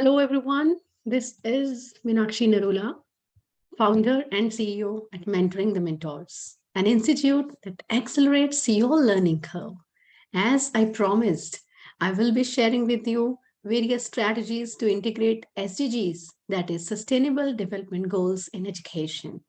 Hello, everyone. This is Meenakshi Narula, founder and CEO at Mentoring the Mentors, an institute that accelerates your learning curve. As I promised, I will be sharing with you various strategies to integrate SDGs, that is, Sustainable Development Goals in education.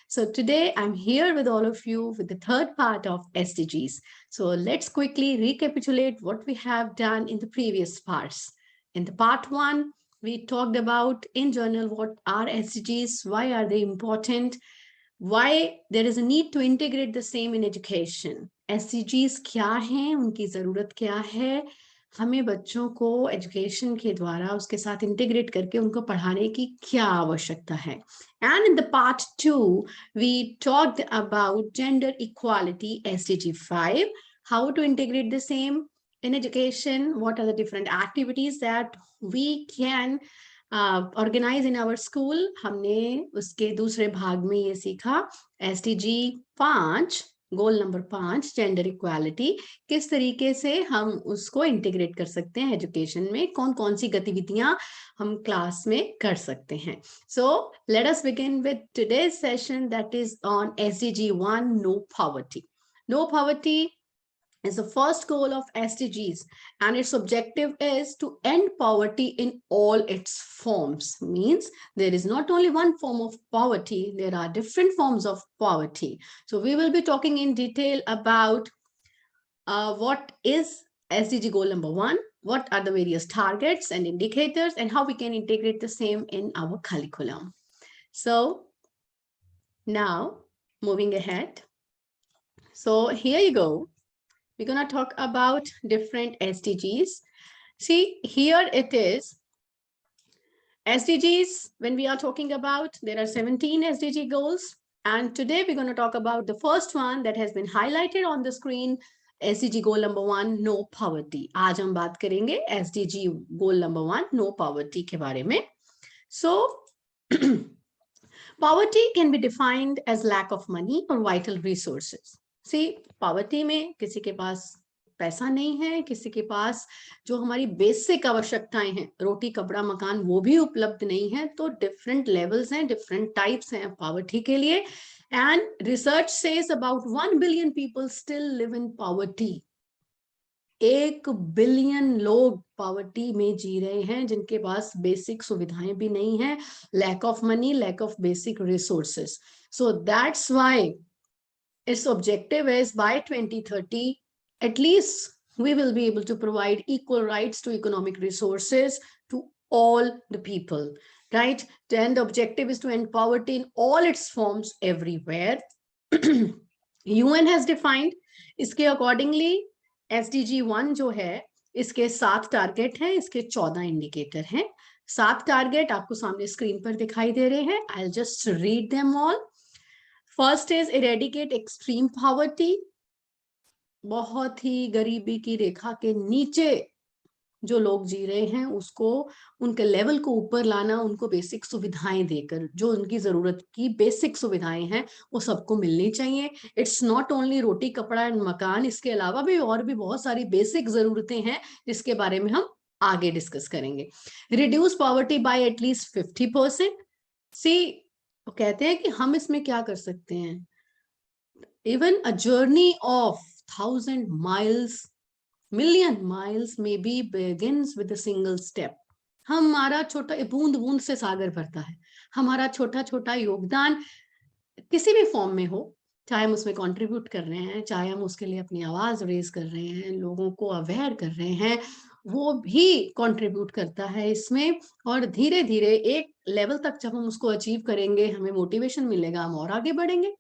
So today I'm here with all of you with the third part of SDGs. So let's quickly recapitulate what we have done in the previous parts. In the part one, we talked about in general what are SDGs, why are they important, why there is a need to integrate the same in education. SDGs क्या हैं, उनकी ज़रूरत क्या है, हमें बच्चों को education के द्वारा उसके साथ इंटीग्रेट करके उनको पढ़ाने की क्या आवश्यकता है. And in the part 2, we talked about gender equality, SDG 5, how to integrate the same in education, what are the different activities that we can organize in our school. हमने उसके दूसरे भाग में ये सीखा SDG 5, goal number 5, gender equality, किस तरीके से हम उसको इंटीग्रेट कर सकते हैं एजुकेशन में, कौन कौन सी गतिविधियां हम क्लास में कर सकते हैं. So let us begin with today's session that is on SDG 1, no poverty. No poverty is the first goal of SDGs, and its objective is to end poverty in all its forms. Means there is not only one form of poverty, there are different forms of poverty. So we will be talking in detail about what is SDG goal number 1, what are the various targets and indicators, and how we can integrate the same in our curriculum. So now moving ahead. So here you go. We're going to talk about different SDGs. See, here it is. SDGs, when we are talking about, there are 17 SDG goals. And today we're going to talk about the first one that has been highlighted on the screen, SDG goal number 1, no poverty. आज हम बात करेंगे SDG goal number 1, no poverty के बारे में. So, poverty can be defined as lack of money or vital resources. See, poverty में किसी के पास पैसा नहीं है, किसी के पास जो हमारी बेसिक आवश्यकताएं हैं, रोटी कपड़ा मकान, वो भी उपलब्ध नहीं है. तो डिफरेंट लेवल्स हैं, डिफरेंट टाइप्स हैं पॉवर्टी के लिए. And research says about 1 billion people still live in poverty. 1 billion लोग पॉवर्टी में जी रहे हैं जिनके पास बेसिक सुविधाएं भी नहीं है. Lack of money, lack of basic resources. So that's why its objective is by 2030, at least we will be able to provide equal rights to economic resources to all the people, right? Then the objective is to end poverty in all its forms everywhere. UN has defined, इसके accordingly SDG 1 जो है, इसके 7 target हैं, इसके 14 indicator हैं. 7 target आपको सामने screen पर दिखाई दे रहे हैं. I'll just read them all. First is eradicate extreme poverty. बहुत ही गरीबी की रेखा के नीचे जो लोग जी रहे हैं उसको, उनके लेवल को ऊपर लाना, उनको बेसिक सुविधाएं देकर, जो उनकी जरूरत की बेसिक सुविधाएं हैं वो सबको मिलनी चाहिए. इट्स नॉट ओनली रोटी कपड़ा एंड मकान, इसके अलावा भी और भी बहुत सारी बेसिक जरूरतें हैं जिसके बारे में हम आगे डिस्कस करेंगे. Reduce poverty bye at least 50%. सी, वो कहते हैं कि हम इसमें क्या कर सकते हैं. Even a journey of 1000 miles, million miles maybe begins with a single step. हमारा छोटा बूंद बूंद से सागर भरता है. हमारा छोटा छोटा योगदान किसी भी फॉर्म में हो, चाहे हम उसमें कंट्रीब्यूट कर रहे हैं, चाहे हम उसके लिए अपनी आवाज रेज कर रहे हैं, लोगों को अवेयर कर रहे हैं, वो भी कंट्रीब्यूट करता है इसमें. और धीरे धीरे एक लेवल तक जब हम उसको अचीव करेंगे, हमें मोटिवेशन मिलेगा, हम और आगे बढ़ेंगे.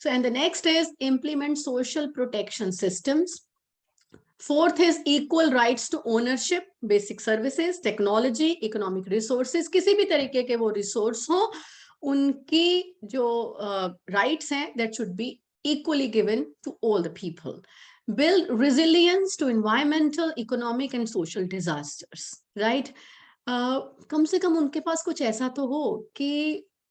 So and the next is implement social protection systems. Fourth is equal rights to ownership, basic services, technology, economic resources, किसी भी तरीके के वो रिसोर्स हो, उनकी जो राइट्स हैं that should be equally given to all the people. Build resilience to environmental, economic and social disasters, right? कम से कम उनके पास कुछ ऐसा तो हो कि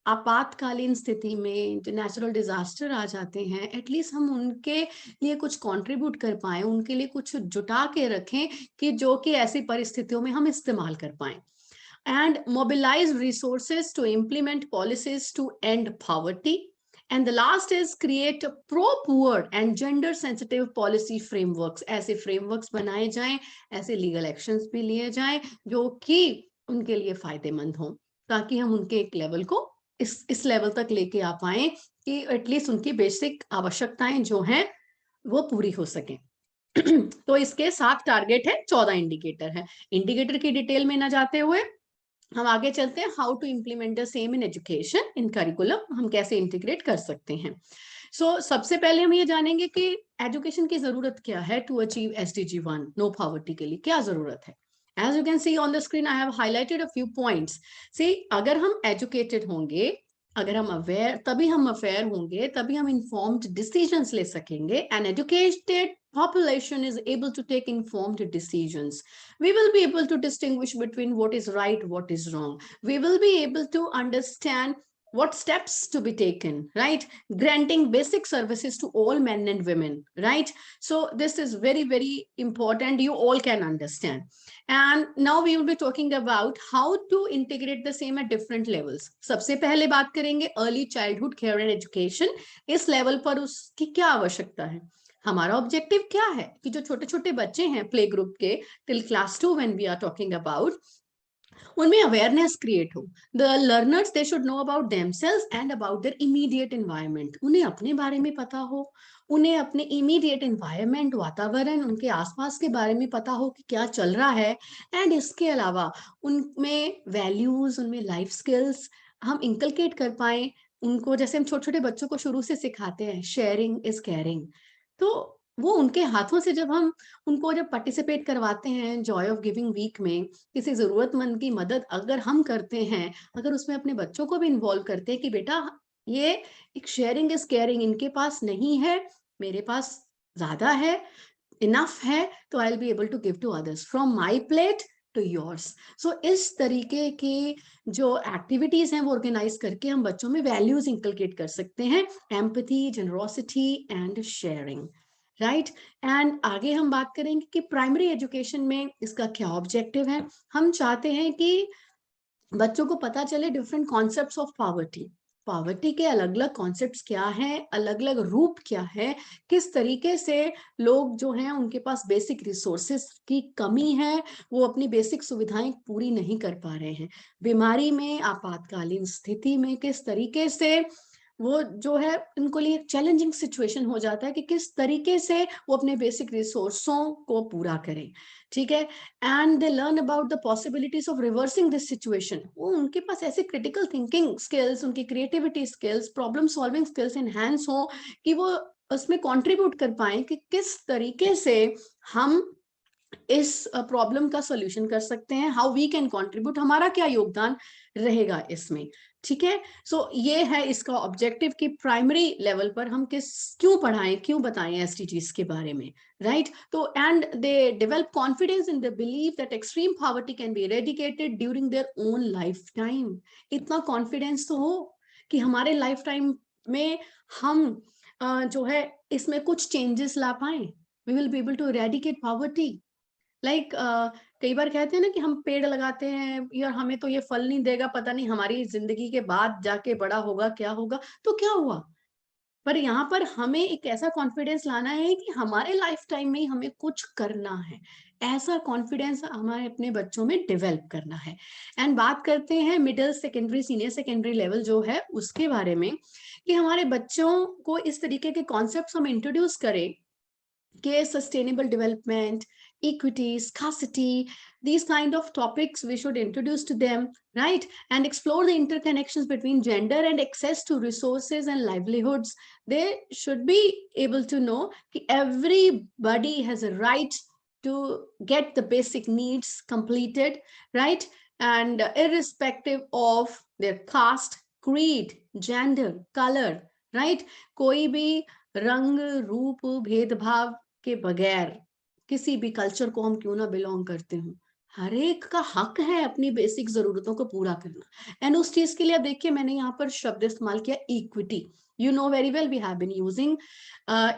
आपातकालीन स्थिति में जो नेचुरल डिजास्टर आ जाते हैं, एटलीस्ट हम उनके लिए कुछ कंट्रीब्यूट कर पाएं, उनके लिए कुछ जुटा के रखें कि जो कि ऐसी परिस्थितियों में हम इस्तेमाल कर पाएं. and mobilize resources to implement policies to end poverty. And the last is create pro-poor and gender-sensitive policy frameworks. ऐसे frameworks बनाए जाएं, ऐसे legal actions भी लिए जाएं जो कि उनके लिए फायदेमंद हों, ताकि हम उनके एक लेवल को इस लेवल तक लेके आ पाए कि एटलीस्ट उनकी बेसिक आवश्यकताएं जो हैं वो पूरी हो सकें। तो इसके 7 टारगेट है, 14 इंडिकेटर है। इंडिकेटर की डिटेल में ना जाते हुए हम आगे चलते हैं। How to implement the same in education in curriculum, हम कैसे इंटीग्रेट कर सकते हैं। सबसे पहले हम ये जानेंगे कि एजुकेशन की जरूरत क्या है to achieve SDG 1 no poverty के लिए क्या जरूरत है। As you can see on the screen, I have highlighted a few points. See, अगर हम educated होंगे, अगर हम अवेयर, तभी हम अवेयर होंगे, तभी हम informed decisions ले सकेंगे। An educated population is able to take informed decisions. We will be able to distinguish between what is right, what is wrong. We will be able to understand what steps to be taken, right? Granting basic services to all men and women, right? So this is very, very important. You all can understand. And now we will be talking about how to integrate the same at different levels. सबसे पहले बात करेंगे early childhood care and education. इस level पर उसकी क्या आवश्यकता है। हमारा ऑब्जेक्टिव क्या है कि जो छोटे छोटे बच्चे हैं प्ले ग्रुप के till class 2 when we are talking about, उनमें अवेयरनेस क्रिएट हो। The learners they should know about themselves and about their immediate environment. उन्हें अपने बारे में पता हो, उन्हें अपने इमीडिएट एनवायरनमेंट, वातावरण, उनके आसपास के बारे में पता हो कि क्या चल रहा है। एंड इसके अलावा उनमें वैल्यूज, उनमें लाइफ स्किल्स हम इंकलकेट कर पाए उनको। जैसे हम छोटे छोटे बच्चों को शुरू से सिखाते हैं शेयरिंग इज केयरिंग, तो वो उनके हाथों से जब हम उनको जब पार्टिसिपेट करवाते हैं जॉय ऑफ गिविंग वीक में, किसी जरूरतमंद की मदद अगर हम करते हैं, अगर उसमें अपने बच्चों को भी इन्वॉल्व करते हैं कि बेटा ये एक शेयरिंग इज केयरिंग, इनके पास नहीं है, मेरे पास ज्यादा है, इनफ है, तो I will be able to give to others from my plate to yours. So इस तरीके की जो एक्टिविटीज हैं वो ऑर्गेनाइज करके हम बच्चों में वैल्यूज इंकलकेट कर सकते हैं, empathy, generosity and sharing, right. And आगे हम बात करेंगे कि प्राइमरी एजुकेशन में इसका क्या ऑब्जेक्टिव है। हम चाहते हैं कि बच्चों को पता चले different concepts of poverty, poverty के अलग अलग कॉन्सेप्ट्स क्या हैं, अलग अलग रूप क्या है, किस तरीके से लोग जो हैं उनके पास बेसिक रिसोर्सेस की कमी है, वो अपनी बेसिक सुविधाएं पूरी नहीं कर पा रहे हैं। बीमारी में, आपातकालीन स्थिति में किस तरीके से वो जो है उनको लिए चैलेंजिंग सिचुएशन हो जाता है कि किस तरीके से वो अपने बेसिक रिसोर्सों को पूरा करें, ठीक है। And they learn about the possibilities of reversing this situation. वो उनके पास ऐसे क्रिटिकल थिंकिंग स्किल्स, उनकी creativity skills, problem solving skills enhance हो कि वो उसमें कंट्रीब्यूट कर पाए कि किस तरीके से हम इस प्रॉब्लम का सॉल्यूशन कर सकते हैं, हाउ वी कैन कंट्रीब्यूट, हमारा क्या योगदान रहेगा इसमें, ठीक है। ये है इसका ऑब्जेक्टिव कि प्राइमरी लेवल पर हम क्यों पढ़ाएं, क्यों बताएं एसडीजीज के बारे में, राइट। तो and they develop confidence in the believe that extreme poverty can be eradicated during their own life time. इतना कॉन्फिडेंस तो हो कि हमारे लाइफ टाइम में हम जो है इसमें कुछ चेंजेस ला पाए, we will be able to eradicate poverty. Like कई बार कहते हैं ना कि हम पेड़ लगाते हैं यार, हमें तो ये फल नहीं देगा, पता नहीं हमारी जिंदगी के बाद जाके बड़ा होगा क्या होगा, तो क्या हुआ। पर यहाँ पर हमें एक ऐसा कॉन्फिडेंस लाना है कि हमारे लाइफ टाइम में ही हमें कुछ करना है, ऐसा कॉन्फिडेंस हमारे अपने बच्चों में डेवलप करना है। एंड बात करते हैं middle secondary, senior secondary level जो है उसके बारे में, कि हमारे बच्चों को इस तरीके के कॉन्सेप्ट हम इंट्रोड्यूस करें कि sustainable development, equity, scarcity, these kind of topics we should introduce to them, right? And explore the interconnections between gender and access to resources and livelihoods. They should be able to know that everybody has a right to get the basic needs completed, right? And irrespective of their caste, creed, gender, color, right? कोई भी रंग, रूप, भेदभाव के बगैर किसी भी culture को हम क्यों ना बिलोंग करते हो, हर एक का हक है अपनी बेसिक जरूरतों को पूरा करना। एंड उस चीज के लिए देखिए मैंने यहाँ पर शब्द इस्तेमाल किया equity. You know very well we have been using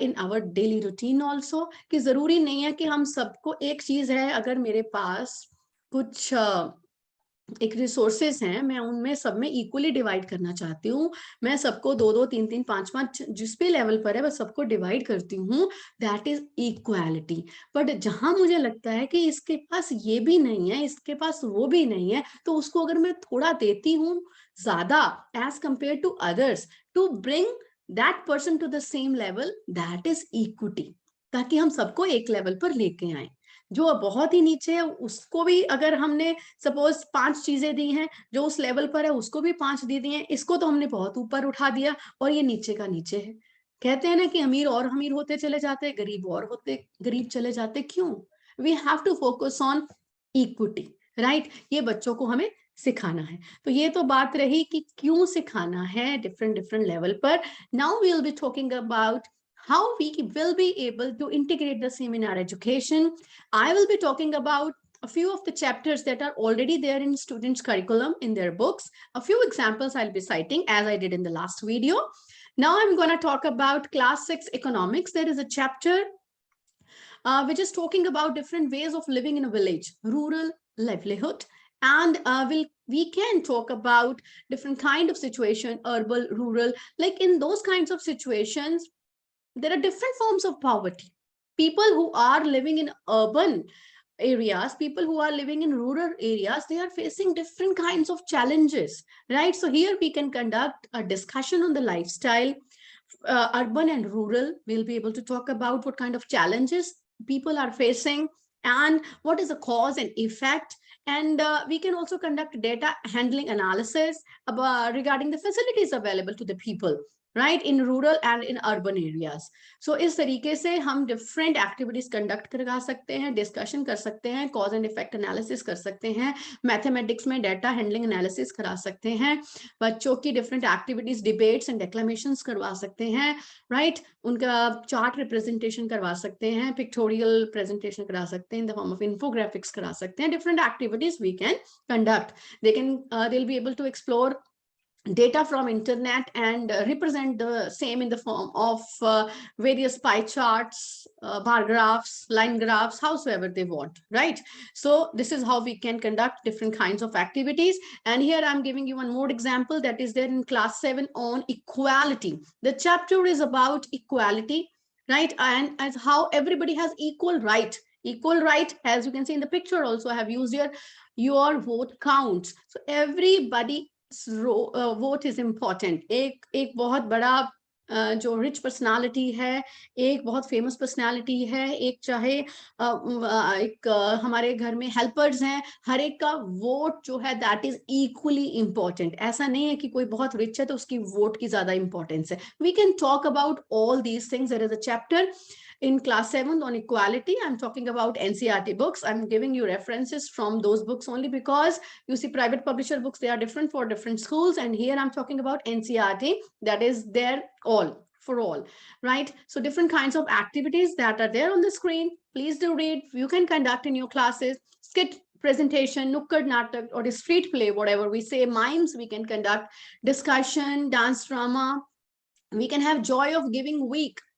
in our daily routine also, कि जरूरी नहीं है कि हम सबको, एक चीज है अगर मेरे पास कुछ एक रिसोर्सेस हैं, मैं उनमें सब में इक्वली डिवाइड करना चाहती हूँ। मैं सबको 2-2, 3-3, 5-5 जिस भी लेवल पर है मैं सबको डिवाइड करती हूँ। That is equality. बट जहां मुझे लगता है कि इसके पास ये भी नहीं है, इसके पास वो भी नहीं है, तो उसको अगर मैं थोड़ा देती हूँ ज्यादा as compare to others, to bring that person to the same level, that is equity. ताकि हम सबको एक लेवल पर लेके आए। जो बहुत ही नीचे है उसको भी अगर हमने सपोज 5 चीजें दी हैं, जो उस लेवल पर है उसको भी 5 दे दी हैं, इसको तो हमने बहुत ऊपर उठा दिया और ये नीचे का नीचे है। कहते हैं ना कि अमीर और अमीर होते चले जाते, गरीब और होते गरीब चले जाते। क्यों? We have to focus on equity, right? ये बच्चों को हमें सिखाना है। तो ये तो बात रही कि क्यों सिखाना है डिफरेंट डिफरेंट लेवल पर। Now we will be talking about how we will be able to integrate the same in our education. I will be talking about a few of the chapters that are already there in students' curriculum in their books. A few examples I'll be citing as I did in the last video. Now I'm going to talk about class 6 economics. There is a chapter which is talking about different ways of living in a village, rural livelihood. And we can talk about different kind of situation, urban, rural. Like in those kinds of situations, there are different forms of poverty. People who are living in urban areas, people who are living in rural areas, they are facing different kinds of challenges, right? So here we can conduct a discussion on the lifestyle, urban and rural. We'll be able to talk about what kind of challenges people are facing and what is the cause and effect. And we can also conduct data handling analysis about regarding the facilities available to the people, right, in rural and in urban areas. So इस तरीके से हम different activities conduct करा सकते हैं, discussion कर सकते हैं, cause and effect analysis कर सकते हैं, mathematics में data handling analysis करा सकते हैं, बच्चों की different activities, debates and declamations करवा सकते हैं, right, उनका chart representation करवा सकते हैं, pictorial presentation करा सकते हैं, in the form of infographics करा सकते हैं, different activities we can conduct. They'll be able to explore data from internet and represent the same in the form of various pie charts, bar graphs, line graphs, howsoever they want, right? So this is how we can conduct different kinds of activities. And here I'm giving you one more example that is there in class 7 on equality. The chapter is about equality, right? And as how everybody has equal right. Equal right, as you can see in the picture also, I have used here, your vote counts. So everybody vote is important. एक बहुत बड़ा जो rich personality है, एक बहुत famous personality है, एक चाहे एक हमारे घर में हेल्पर्स हैं, हर एक का वोट जो है दैट इज इक्वली इम्पोर्टेंट। ऐसा नहीं है कि कोई बहुत रिच है तो उसकी वोट की ज्यादा इंपॉर्टेंस है। We can talk about all these things. There is a chapter in class 7 on equality. I'm talking about NCERT books. I'm giving you references from those books only because you see private publisher books, they are different for different schools. And here I'm talking about NCERT, that is there all for all, right? So different kinds of activities that are there on the screen. Please do read. You can conduct in your classes. Skit presentation, nukkad natak, or street play, whatever we say, mimes we can conduct, discussion, dance drama. We can have joy of giving week.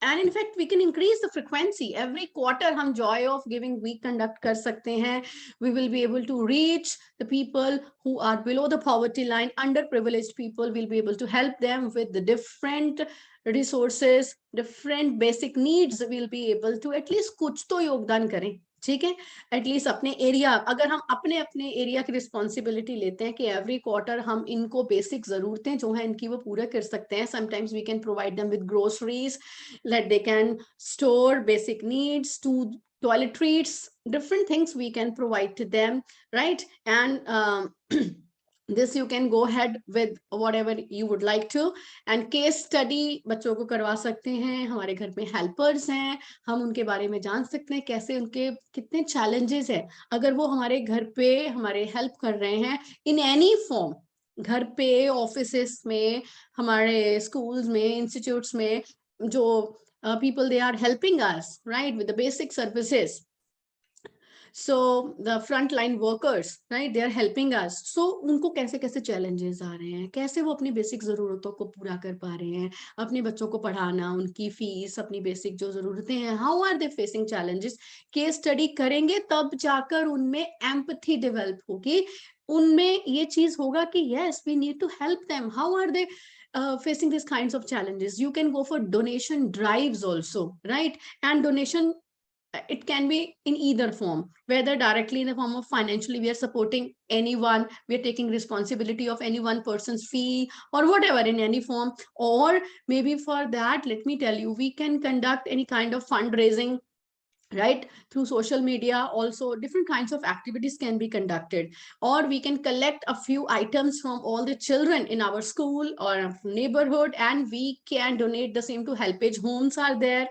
And in fact, we can increase the frequency. Every quarter, हम joy of giving week conduct कर सकते हैं. We will be able to reach the people who are below the poverty line, underprivileged people. We'll be able to help them with the different resources, different basic needs. We'll be able to at least कुछ तो योगदान करें, ठीक है? At least अपने area, अगर हम अपने अपने एरिया की रिस्पॉन्सिबिलिटी लेते हैं कि एवरी क्वार्टर हम इनको बेसिक जरूरतें जो है इनकी वो पूरा कर सकते हैं. Sometimes we can provide them with groceries, that they can store basic needs, to toiletries, different things we can provide to them, right? And this you can go ahead with whatever you would like to. And case study बच्चों को करवा सकते हैं. हमारे घर में helpers हैं, हम उनके बारे में जान सकते हैं कैसे उनके कितने चैलेंजेस है. अगर वो हमारे घर पे हमारे हेल्प कर रहे हैं इन एनी फॉर्म, घर पे, ऑफिसेस में, हमारे स्कूल्स में, इंस्टीट्यूट्स में, जो people they are helping us, right, with the basic services. So the frontline workers, right, they are helping us. So उनको कैसे कैसे challenges आ रहे हैं, कैसे वो अपनी basic ज़रूरतों को पूरा कर पा रहे हैं, अपने बच्चों को पढ़ाना, उनकी फीस, अपनी basic जो ज़रूरतें हैं, how are they facing challenges. Case study करेंगे तब जाकर उनमें empathy develop होगी, उनमें ये चीज होगा कि yes we need to help them. How are they facing these kinds of challenges. You can go for donation drives also, right? And donation, it can be in either form, whether directly in the form of financially we are supporting anyone, we are taking responsibility of any one person's fee or whatever in any form, or maybe for that, let me tell you, we can conduct any kind of fundraising, right, through social media. Also different kinds of activities can be conducted, or we can collect a few items from all the children in our school or neighborhood, and we can donate the same to helpage homes are there,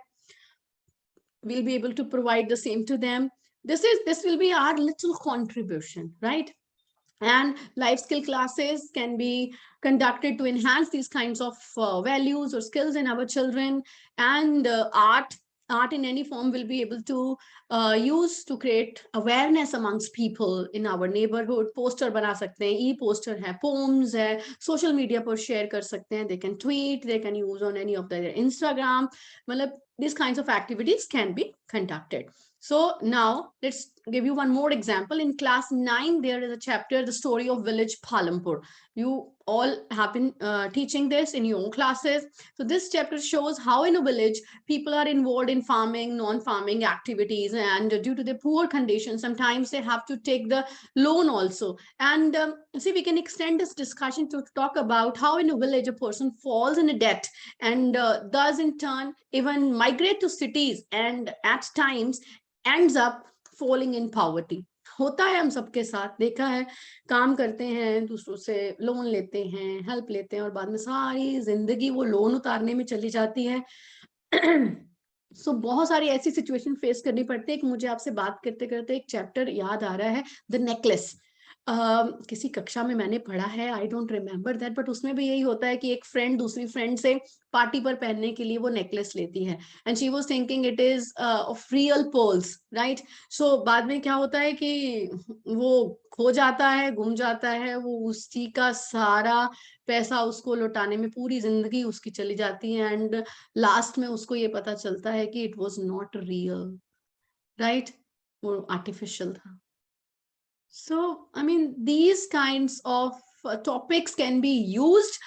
we'll be able to provide the same to them. This will be our little contribution, right? And life skill classes can be conducted to enhance these kinds of values or skills in our children. And art in any form will be able to use to create awareness amongst people in our neighborhood. Poster bana sakte hain, e-poster hai, poems hai, social media पर share कर सकते हैं, they can tweet, they can use on any of their Instagram. मतलब these kinds of activities can be conducted. So now let's give you one more example. In class 9, there is a chapter, the story of village Palampur. You all have been teaching this in your classes. So this chapter shows how in a village, people are involved in farming, non-farming activities, and due to the poor conditions, sometimes they have to take the loan also. And see, we can extend this discussion to talk about how in a village, a person falls in a debt and thus in turn even migrate to cities, and at times ends up falling in poverty. होता है, हम सबके साथ देखा है, काम करते हैं, दूसरों से लोन लेते हैं, हेल्प लेते हैं, और बाद में सारी जिंदगी वो लोन उतारने में चली जाती है. सो बहुत सारी ऐसी सिचुएशन फेस करनी पड़ती है कि मुझे आपसे बात करते करते एक चैप्टर याद आ रहा है, द नेकलेस. किसी कक्षा में मैंने पढ़ा है, I don't remember that, but उसमें भी यही होता है कि एक फ्रेंड दूसरी फ्रेंड से पार्टी पर पहनने के लिए वो नेकलेस लेती है, and she was thinking it is of real pearls, right. So बाद में क्या होता है कि वो खो जाता है, गुम जाता है, वो उसी का सारा पैसा उसको लौटाने में पूरी जिंदगी उसकी चली जाती है, एंड लास्ट में उसको ये पता चलता है कि it was not real, right, वो आर्टिफिशियल था. So, I mean, these kinds of topics can be used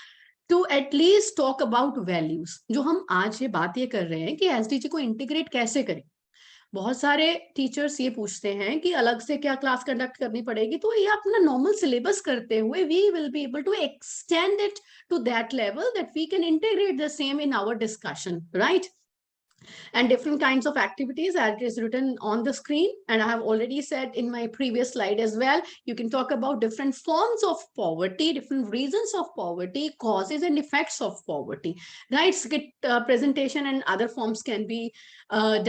to at least talk about values. जो हम आज ये बात ये कर रहे हैं कि एसडीजी को इंटीग्रेट कैसे करें. बहुत सारे टीचर्स ये पूछते हैं कि अलग से क्या क्लास कंडक्ट करनी पड़ेगी, तो ये अपना नॉर्मल सिलेबस करते हुए we will be able to extend it to that level that we can integrate the same in our discussion, right? And different kinds of activities as it is written on the screen. And I have already said in my previous slide as well, you can talk about different forms of poverty, different reasons of poverty, causes and effects of poverty, right? Skit presentation and other forms can be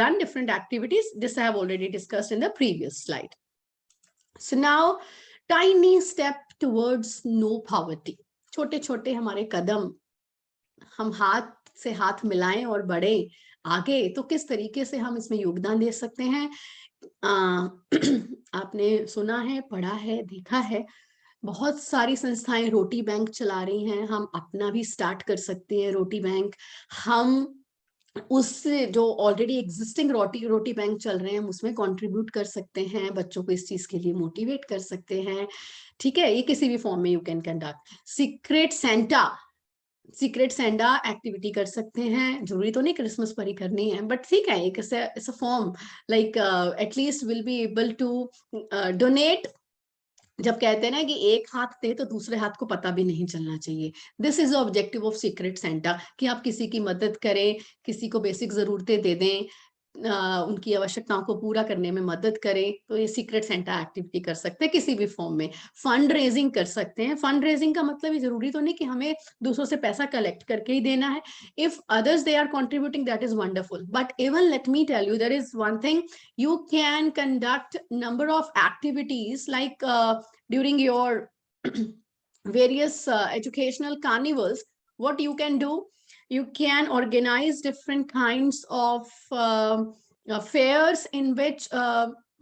done, different activities. This I have already discussed in the previous slide. So now, tiny step towards no poverty. छोटे छोटे हमारे कदम, हम हाथ से हाथ मिलाएं और बढ़े आगे, तो किस तरीके से हम इसमें योगदान दे सकते हैं. आपने सुना है, पढ़ा है, देखा है, बहुत सारी संस्थाएं रोटी बैंक चला रही हैं. हम अपना भी स्टार्ट कर सकते हैं रोटी बैंक. हम उससे जो ऑलरेडी एग्जिस्टिंग रोटी बैंक चल रहे हैं, हम उसमें कंट्रीब्यूट कर सकते हैं, बच्चों को इस चीज के लिए मोटिवेट कर सकते हैं. ठीक है, ये किसी भी फॉर्म में you can conduct. Secret Santa activity कर सकते हैं, जरूरी तो नहीं क्रिसमस पर ही करनी है, बट ठीक है, एक ऐसा form like at least will be able to donate. जब कहते हैं ना कि एक हाथ दे तो दूसरे हाथ को पता भी नहीं चलना चाहिए. This is the objective of secret Santa, कि आप किसी की मदद करें, किसी को बेसिक जरूरतें दे दें, उनकी आवश्यकताओं को पूरा करने में मदद करें. तो ये सीक्रेट सेंटा एक्टिविटी कर सकते हैं किसी भी फॉर्म में. फंड रेजिंग कर सकते हैं. फंड रेजिंग का मतलब ये जरूरी तो नहीं कि हमें दूसरों से पैसा कलेक्ट करके ही देना है. If others they are contributing, that is wonderful. But even let me tell you, there is one thing, you can conduct number of activities like during your various educational carnivals. What you can do, you can organize different kinds of fairs in which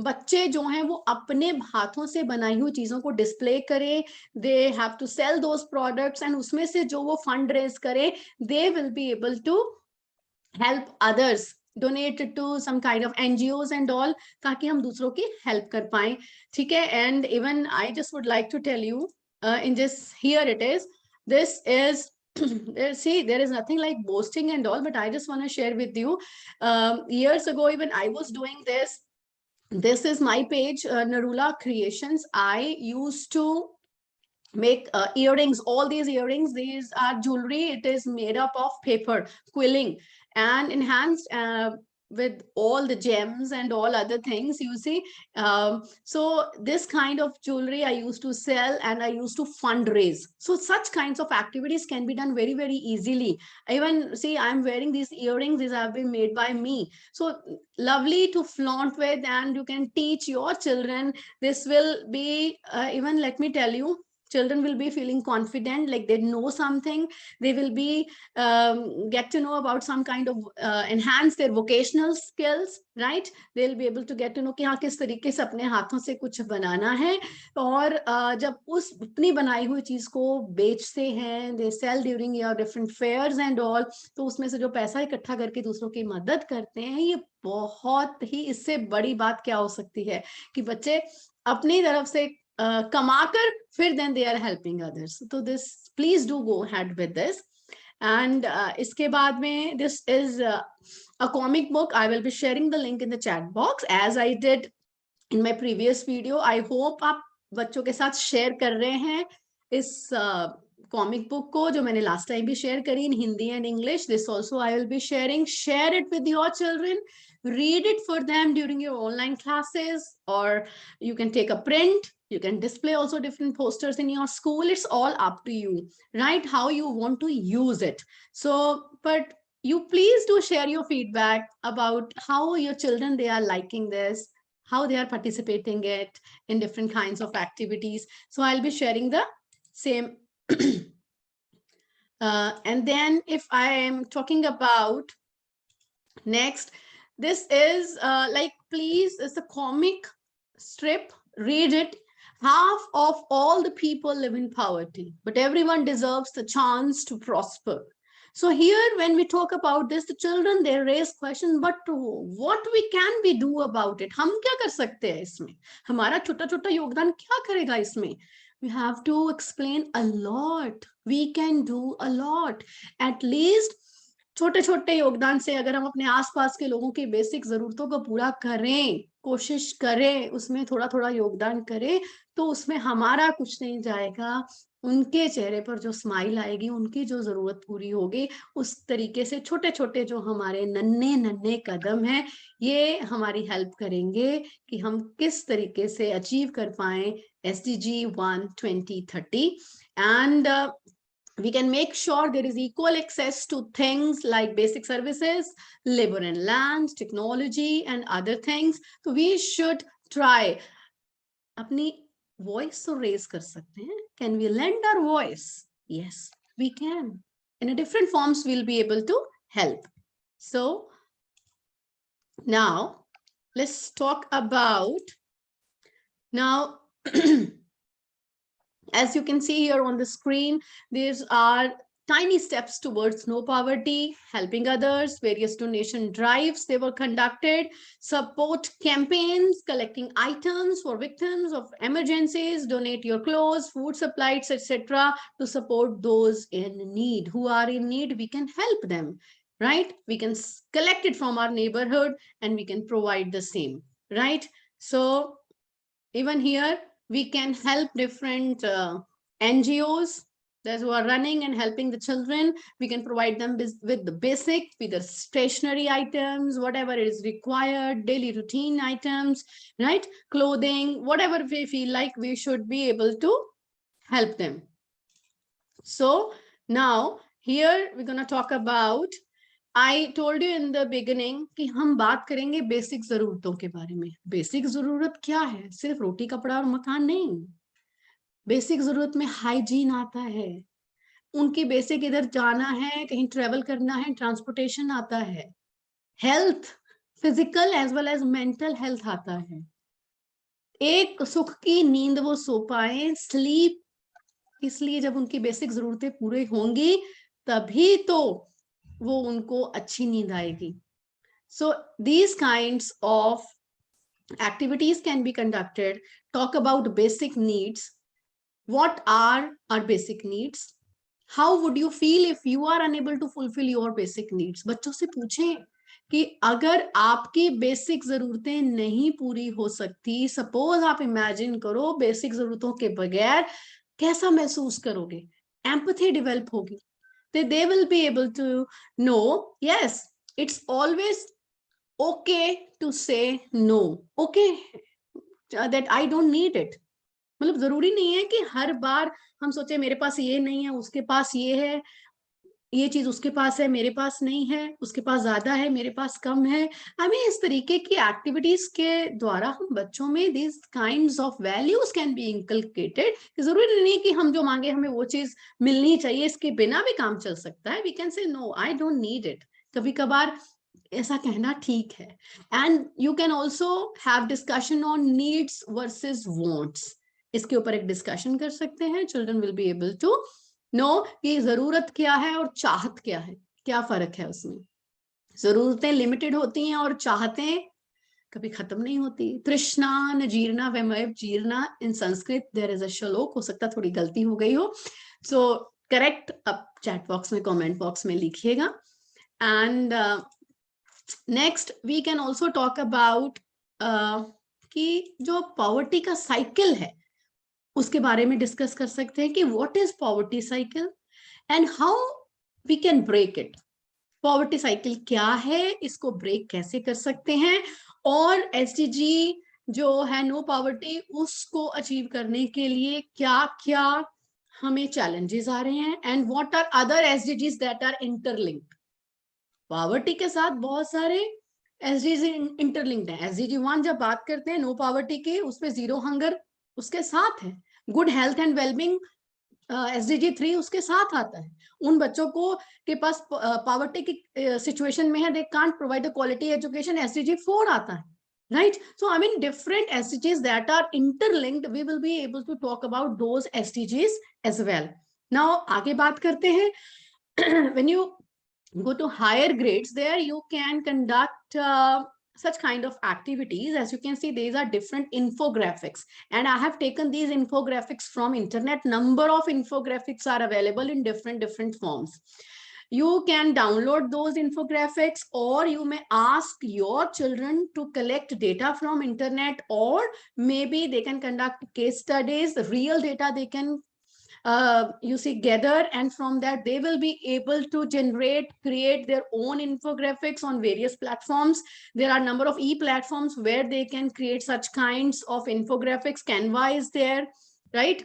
बच्चे जो हैं वो अपने हाथों से बनाई हुई चीजों को डिस्प्ले करें, they have to sell those products, and उसमें से जो वो फंड रेज करें, they will be able to help others, donate it to some kind of NGOs and all, ताकि हम दूसरों की help कर पाएं, ठीक है. And even I just would like to tell you, in this, here it is, this is see, there is nothing like boasting and all, but I just want to share with you, years ago even I was doing this. This is my page, Narula Creations. I used to make earrings, all these earrings, these are jewelry, it is made up of paper quilling and enhanced with all the gems and all other things, you see. So this kind of jewelry I used to sell, and I used to fundraise. So such kinds of activities can be done very, very easily. Even see, I'm wearing these earrings, these have been made by me, so lovely to flaunt with, and you can teach your children. This will be even, let me tell you, children will be feeling confident, like they know something. They will be get to know about some kind of enhance their vocational skills, right? They'll be able to get to know कि हाँ किस तरीके से अपने हाथों से कुछ बनाना है. और जब उस अपनी बनाई हुई चीज को बेचते हैं, they sell during your different fairs and all, तो उसमें से जो पैसा इकट्ठा करके दूसरों की मदद करते हैं, ये बहुत ही, इससे बड़ी बात क्या हो सकती है कि बच्चे अपनी तरफ से कमाकर फिर then they are helping others. So this, please do go ahead with this. And इसके बाद में, this is a comic book. I will be sharing the link in the chat box as I did in my previous video. I hope आप बच्चों के साथ share कर रहे हैं इस कॉमिक बुक को, जो मैंने लास्ट टाइम भी शेयर करी in Hindi and English. This also I will be sharing. Share it with your children, read it for them during your online classes, or you can take a print, you can display also different posters in your school. It's all up to you, right, how you want to use it. So but you please do share your feedback about how your children, they are liking this, how they are participating it in different kinds of activities. So I'll be sharing the same. And then if I am talking about next, this is like, please, it's a comic strip, read it. Half of all the people live in poverty, but everyone deserves the chance to prosper. So here, when we talk about this, the children, they raise questions, but what we can we do about it? हम क्या कर सकते हैं इसमें? हमारा छोटा छोटा योगदान क्या करेगा इसमें? We have to explain a lot. We can do a lot. At least छोटे छोटे योगदान से अगर हम अपने आसपास के लोगों की बेसिक जरूरतों को पूरा करें, कोशिश करें, उसमें थोड़ा थोड़ा योगदान करें, तो उसमें हमारा कुछ नहीं जाएगा, उनके चेहरे पर जो स्माइल आएगी, उनकी जो जरूरत पूरी होगी, उस तरीके से छोटे छोटे जो हमारे नन्हे नन्हे कदम हैं, ये हमारी हेल्प करेंगे कि हम किस तरीके से अचीव कर पाए SDG 1 2030. And we can make sure there is equal access to things like basic services, labor and land, technology, and other things. So we should try. अपनी voice तो raise कर सकते हैं. Can we lend our voice? Yes, we can. In a different forms, we'll be able to help. So now let's talk about now. As you can see here on the screen, these are tiny steps towards no poverty, helping others, various donation drives they were conducted, support campaigns, collecting items for victims of emergencies, donate your clothes, food supplies, etc. to support those in need. Who are in need, we can help them, right? We can collect it from our neighborhood and we can provide the same, right? So even here, we can help different NGOs that who are running and helping the children. We can provide them with the basic, with the stationery items, whatever is required, daily routine items, right? Clothing, whatever we feel like we should be able to help them. So now here we're going to talk about, I told you in the beginning कि हम बात करेंगे basic जरूरतों के बारे में. Basic जरूरत क्या है? सिर्फ रोटी कपड़ा और मकान नहीं. बेसिक जरूरत में हाइजीन आता है, उनकी बेसिक इधर जाना है, कहीं ट्रेवल करना है, ट्रांसपोर्टेशन आता है, health, physical as well as mental health आता है, एक सुख की नींद वो सो पाए, स्लीप, इसलिए जब उनकी बेसिक जरूरतें पूरी होंगी तभी तो वो उनको अच्छी नींद आएगी. So these kinds of activities can be conducted. Talk about basic needs. What are our basic needs? How would you feel if you are unable to fulfill your basic needs? बच्चों से पूछें कि अगर आपकी बेसिक जरूरतें नहीं पूरी हो सकती, सपोज आप इमेजिन करो बेसिक जरूरतों के बगैर कैसा महसूस करोगे, एम्पैथी डेवलप होगी. They will be able to know, yes, it's always okay to say no. Okay, that I don't need it. मतलब जरूरी नहीं है कि हर बार हम सोचे मेरे पास ये नहीं है, उसके पास ये है, ये चीज उसके पास है मेरे पास नहीं है, उसके पास ज्यादा है मेरे पास कम है. आई मीन इस तरीके की एक्टिविटीज के द्वारा हम बच्चों में this kinds of values can be inculcated. जरूरी नहीं कि हम जो मांगे हमें वो चीज मिलनी चाहिए, इसके बिना भी काम चल सकता है. We can say no, I don't need it. कभी कभार ऐसा कहना ठीक है. And you can also have discussion on needs versus wants. इसके ऊपर एक डिस्कशन कर सकते हैं. Children will be able to know कि जरूरत क्या है और चाहत क्या है, क्या फर्क है उसमें. जरूरतें लिमिटेड होती हैं और चाहतें कभी खत्म नहीं होती. तृष्णा न जीर्णा वैमय जीर्णा, in Sanskrit there is a shloka, हो सकता थोड़ी गलती हो गई हो, सो करेक्ट अब चैट बॉक्स में कमेंट बॉक्स में लिखिएगा. And next we can also talk about कि जो पॉवर्टी का साइकिल है उसके बारे में डिस्कस कर सकते हैं कि what is poverty cycle and how we can break it. Poverty cycle क्या है, इसको ब्रेक कैसे कर सकते हैं, और एसडीजी जो है नो पॉवर्टी, उसको अचीव करने के लिए क्या क्या हमें चैलेंजेस आ रहे हैं, and what are other SDGs that are interlinked. Poverty के साथ बहुत सारे एसडीजी इंटरलिंक्ड है. एसडीजी 1 जब बात करते हैं नो पॉवर्टी की, उसमें जीरो हंगर उसके साथ है. Good health and wellbeing SDG 3 उसके साथ आता है. उन बच्चों को के पास पॉवर्टी की सिचुएशन में है, they can't provide the quality education, SDG 4 आता है. Right, so I mean different SDGs that are interlinked, we will be able to talk about those SDGs as well. Now आगे बात करते हैं. When you go to higher grades, there you can conduct such kind of activities. As you can see, these are different infographics, and I have taken these infographics from internet. Number of infographics are available in different forms. You can download those infographics, or you may ask your children to collect data from internet, or maybe they can conduct case studies, the real data they can you see gather, and from that they will be able to create their own infographics on various platforms. There are a number of e-platforms where they can create such kinds of infographics. Canva is there, right?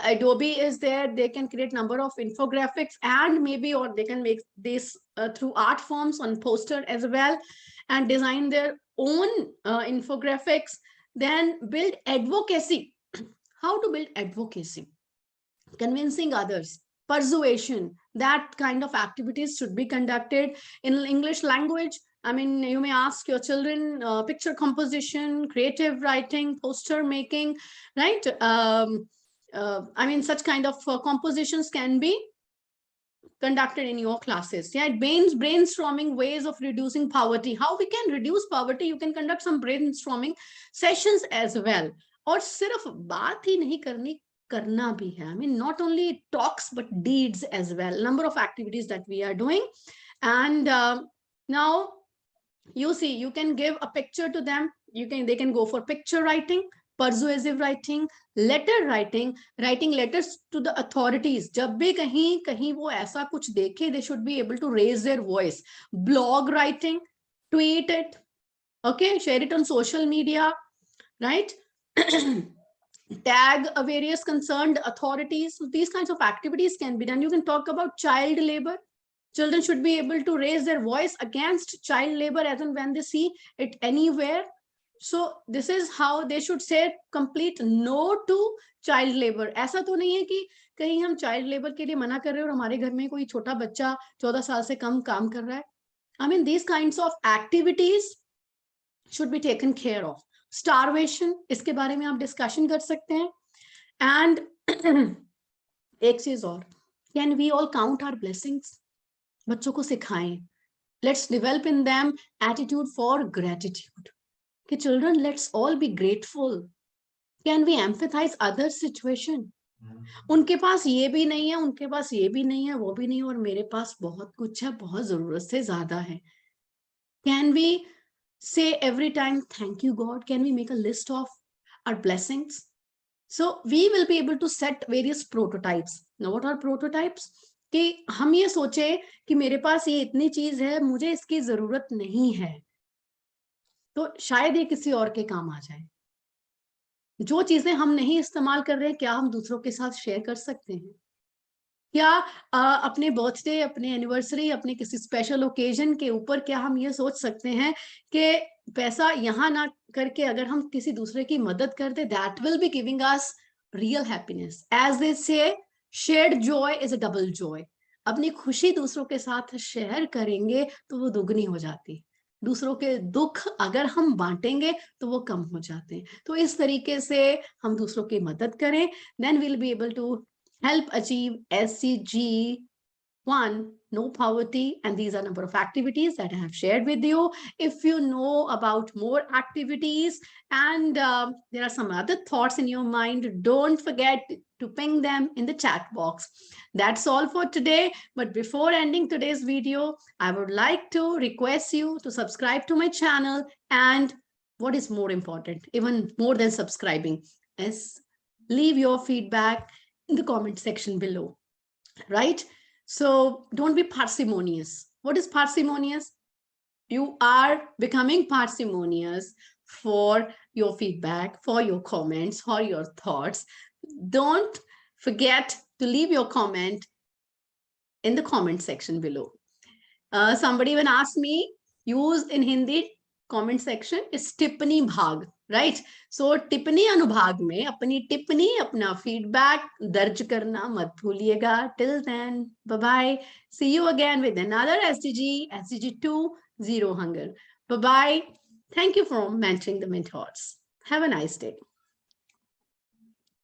Adobe is there. They can create number of infographics, and maybe, or they can make this through art forms on poster as well, and design their own infographics. Then build advocacy. How to build advocacy? Convincing others, persuasion, that kind of activities should be conducted in English language. I mean, you may ask your children picture composition, creative writing, poster making, right? I mean, such kind of compositions can be conducted in your classes. Yeah, it means brainstorming ways of reducing poverty. How we can reduce poverty? You can conduct some brainstorming sessions as well. और सिर्फ बात ही नहीं करनी, करना भी है. I mean, not only talks but deeds as well. Number of activities that we are doing, and now you see, you can give a picture to them. They can go for picture writing, persuasive writing, letter writing, writing letters to the authorities. जब भी कहीं कहीं वो ऐसा कुछ देखे, they should be able to raise their voice. Blog writing, tweet it, okay, share it on social media, right? Tag various concerned authorities. So these kinds of activities can be done. You can talk about child labor. Children should be able to raise their voice against child labor as and when they see it anywhere. So this is how they should say complete no to child labor. ऐसा तो नहीं है कि कहीं हम child labor के लिए मना कर रहे हैं और हमारे घर में कोई छोटा बच्चा 14 साल से कम काम कर रहा है. I mean, these kinds of activities should be taken care of. Starvation, इसके बारे में आप डिस्कशन कर सकते हैं। एंड एक चीज और, can we all count our blessings, बच्चों को सिखाएं, let's develop in them attitude for gratitude, कि children let's all be grateful, can we empathise other situation, उनके पास ये भी नहीं है, उनके पास ये भी नहीं है, वो भी नहीं है, और मेरे पास बहुत कुछ है, बहुत जरूरत से ज्यादा है। Can we say every time thank you God, can we make a list of our blessings? So we will be able to set various prototypes. Now what are prototypes? कि हम ये सोचे कि मेरे पास ये इतनी चीज है, मुझे इसकी जरूरत नहीं है, तो शायद ये किसी और के काम आ जाए। जो चीजें हम नहीं इस्तेमाल कर रहे, क्या हम दूसरों के साथ शेयर कर सकते हैं? क्या अपने बर्थडे, अपने एनिवर्सरी, अपने किसी स्पेशल ओकेजन के ऊपर क्या हम ये सोच सकते हैं कि पैसा यहाँ ना करके अगर हम किसी दूसरे की मदद कर दे, that will be giving us real happiness. As they say shared joy is a double joy. अपनी खुशी दूसरों के साथ शेयर करेंगे तो वो दुगनी हो जाती, दूसरों के दुख अगर हम बांटेंगे तो वो कम हो जाते हैं। तो इस तरीके से हम दूसरों की मदद करें, then will be able to help achieve SDG 1, no poverty, and these are number of activities that I have shared with you. If you know about more activities and there are some other thoughts in your mind, don't forget to ping them in the chat box. That's all for today. But before ending today's video, I would like to request you to subscribe to my channel, and what is more important, even more than subscribing, is leave your feedback in the comment section below, right? So don't be parsimonious. What is parsimonious? You are becoming parsimonious for your feedback, for your comments, for your thoughts. Don't forget to leave your comment in the comment section below. Somebody even asked me, use in Hindi comment section is टिप्पणी भाग, right? So टिप्पणी अनुभाग में अपनी टिप्पणी, अपना feedback दर्ज करना मत भूलिएगा. Till then, bye bye. See you again with another SDG, SDG 2, Zero Hunger. Bye bye. Thank you for mentoring the mentors. Have a nice day.